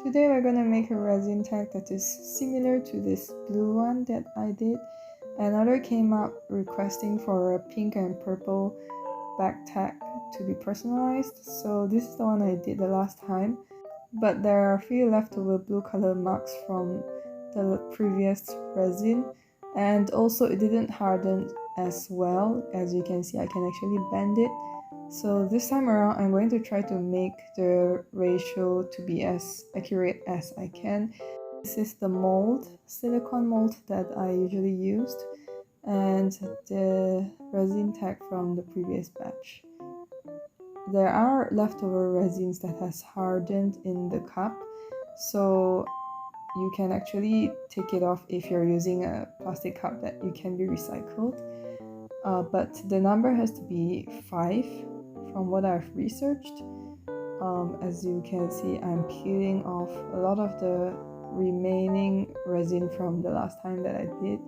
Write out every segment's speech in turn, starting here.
Today we're gonna make a resin tag that is similar to this blue one that I did. Another came up requesting for a pink and purple back tag to be personalized, so this is the one I did the last time. But there are a few leftover blue color marks from the previous resin, and also it didn't harden as well. As you can see, I can actually bend it. So this time around I'm going to try to make the ratio to be as accurate as I can. This is the mold, silicone mold that I usually used, and the resin tag from the previous batch. There are leftover resins that has hardened in the cup, so you can actually take it off if you're using a plastic cup that you can be recycled. But the number has to be 5 from what I've researched. As you can see, I'm peeling off a lot of the remaining resin from the last time that I did.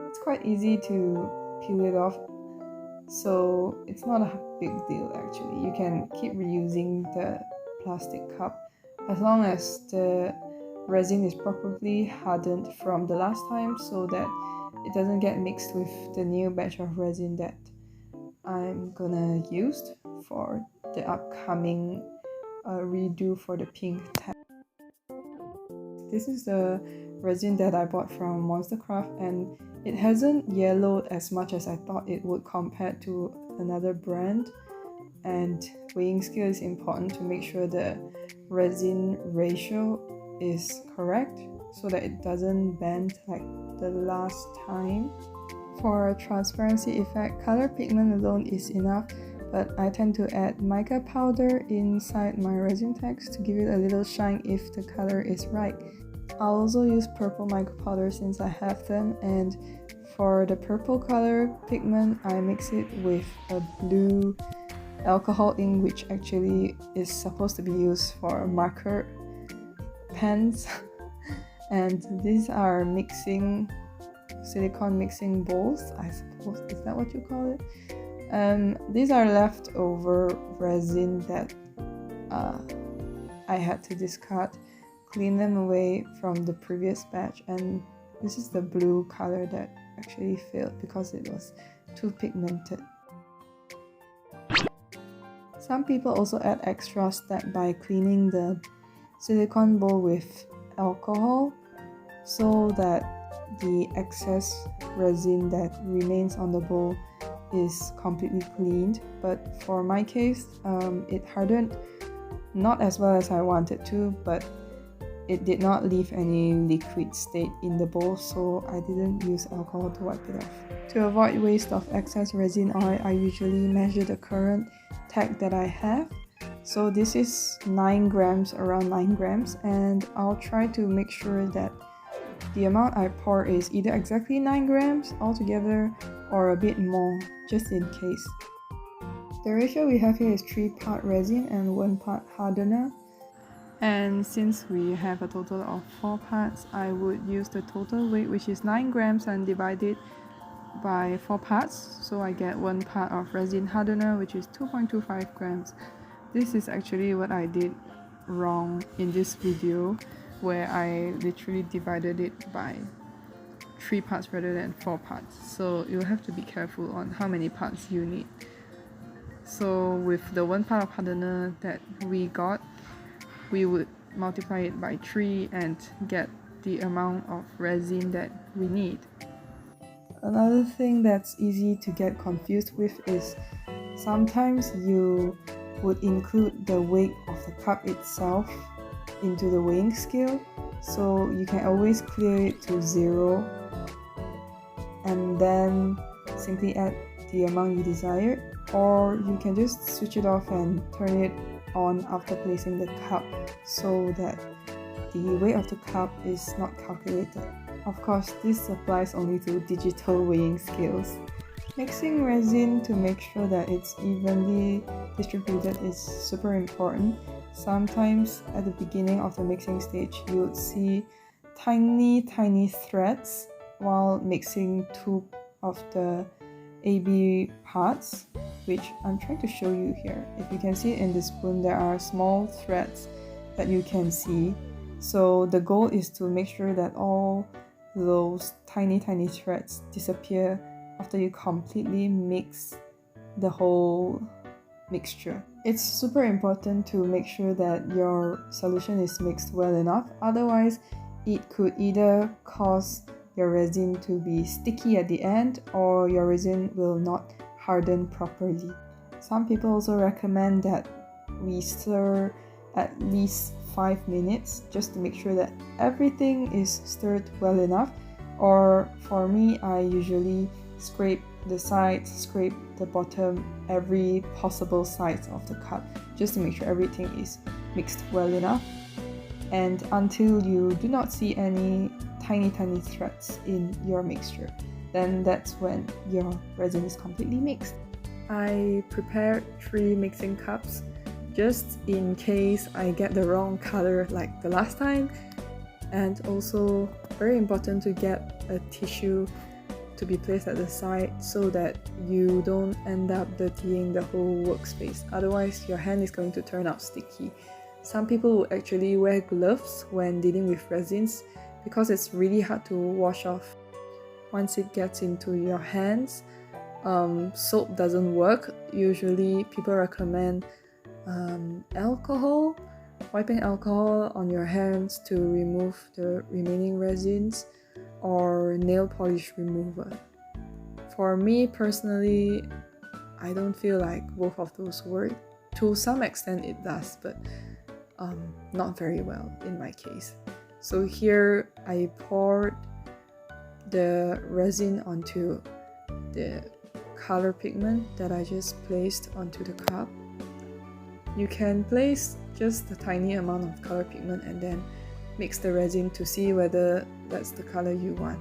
It's quite easy to peel it off, so it's not a big deal actually. You can keep reusing the plastic cup as long as the resin is properly hardened from the last time, so that it doesn't get mixed with the new batch of resin that I'm gonna use for the upcoming redo for the pink tag. This is the resin that I bought from Monstercraft, and it hasn't yellowed as much as I thought it would compared to another brand. And weighing scale is important to make sure the resin ratio is correct so that it doesn't bend like the last time. For a transparency effect, color pigment alone is enough, but I tend to add mica powder inside my resin tags to give it a little shine if the color is right. I'll also use purple mica powder since I have them, and for the purple color pigment I mix it with a blue alcohol ink, which actually is supposed to be used for marker pens. And these are silicone mixing bowls, I suppose, is that what you call it? These are leftover resin that I had to discard, clean them away from the previous batch, and this is the blue color that actually failed because it was too pigmented. Some people also add extra step by cleaning the silicone bowl with alcohol so that the excess resin that remains on the bowl is completely cleaned. But for my case, it hardened not as well as I wanted to, but it did not leave any liquid state in the bowl, so I didn't use alcohol to wipe it off. To avoid waste of excess resin oil, I usually measure the current tag that I have. So this is 9 grams, around 9 grams, and I'll try to make sure that the amount I pour is either exactly 9 grams altogether or a bit more, just in case. The ratio we have here is 3 part resin and 1 part hardener. And since we have a total of 4 parts, I would use the total weight, which is 9 grams, and divide it by 4 parts. So I get 1 part of resin hardener, which is 2.25 grams. This is actually what I did wrong in this video, where I literally divided it by 3 parts rather than 4 parts. So you have to be careful on how many parts you need. So with the 1 part of hardener that we got, we would multiply it by 3 and get the amount of resin that we need. Another thing that's easy to get confused with is sometimes you would include the weight of the cup itself into the weighing scale, so you can always clear it to 0 and then simply add the amount you desire, or you can just switch it off and turn it on after placing the cup so that the weight of the cup is not calculated. Of course, this applies only to digital weighing scales. Mixing resin to make sure that it's evenly distributed is super important. Sometimes at the beginning of the mixing stage, you would see tiny threads while mixing 2 of the AB parts, which I'm trying to show you here. If you can see in the spoon, there are small threads that you can see, So the goal is to make sure that all those tiny threads disappear after you completely mix the whole mixture. It's super important to make sure that your solution is mixed well enough, otherwise it could either cause your resin to be sticky at the end or your resin will not harden properly. Some people also recommend that we stir at least 5 minutes just to make sure that everything is stirred well enough, or for me, I usually scrape the sides, scrape the bottom, every possible sides of the cup just to make sure everything is mixed well enough. And until you do not see any tiny threads in your mixture, then that's when your resin is completely mixed. I prepared 3 mixing cups just in case I get the wrong color like the last time, and also very important to get a tissue to be placed at the side so that you don't end up dirtying the whole workspace, otherwise your hand is going to turn out sticky. Some people will actually wear gloves when dealing with resins because it's really hard to wash off once it gets into your hands. Soap doesn't work. Usually people recommend wiping alcohol on your hands to remove the remaining resins, or nail polish remover. For me personally, I don't feel like both of those work. To some extent it does, but not very well in my case. So here I poured the resin onto the color pigment that I just placed onto the cup. You can place just a tiny amount of color pigment and then mix the resin to see whether that's the color you want.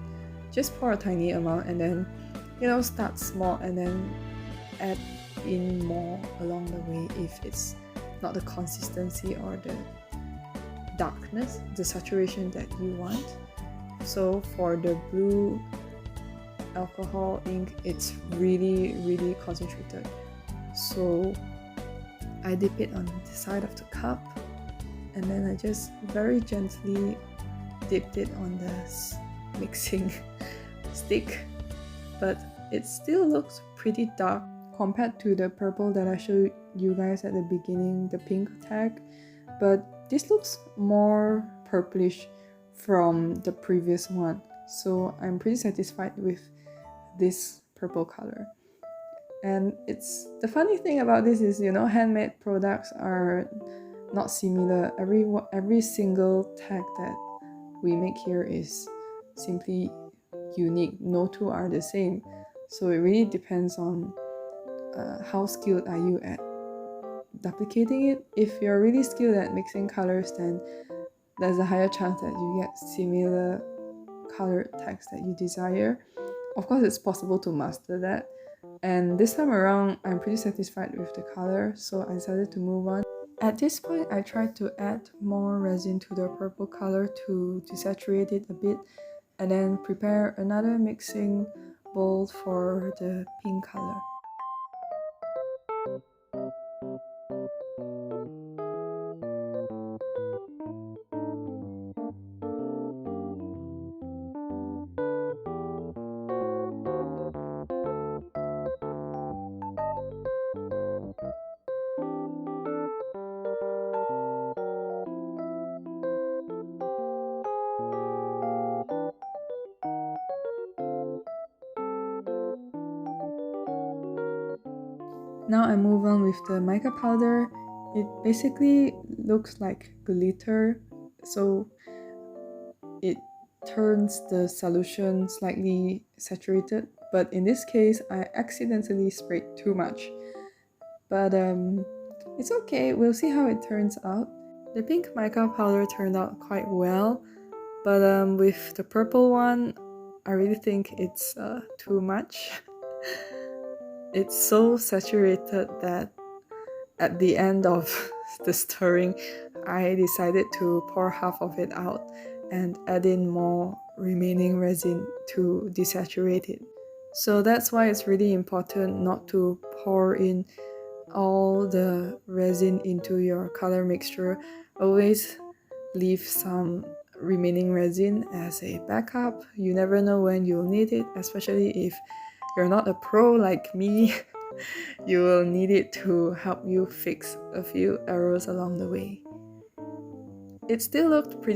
Just pour a tiny amount and then, start small and then add in more along the way if it's not the consistency or the darkness, the saturation that you want. So for the blue alcohol ink, it's really concentrated. So I dip it on the side of the cup and then I just very gently dipped it on the mixing stick, but it still looks pretty dark compared to the purple that I showed you guys at the beginning, the pink tag, but this looks more purplish from the previous one, so I'm pretty satisfied with this purple color. And it's the funny thing about this is, handmade products are not similar. Every single tag that we make here is simply unique. No two are the same. So it really depends on how skilled are you at duplicating it. If you're really skilled at mixing colors, then there's a higher chance that you get similar colored tags that you desire. Of course, it's possible to master that. And this time around, I'm pretty satisfied with the color, so I decided to move on. At this point, I tried to add more resin to the purple color to desaturate it a bit, and then prepare another mixing bowl for the pink color. Now I move on with the mica powder. It basically looks like glitter, so it turns the solution slightly saturated, but in this case I accidentally sprayed too much. But it's okay, we'll see how it turns out. The pink mica powder turned out quite well, but with the purple one, I really think it's too much. It's so saturated that at the end of the stirring, I decided to pour half of it out and add in more remaining resin to desaturate it. So that's why it's really important not to pour in all the resin into your color mixture. Always leave some remaining resin as a backup. You never know when you'll need it, especially if you're not a pro like me. You will need it to help you fix a few errors along the way. It still looked pretty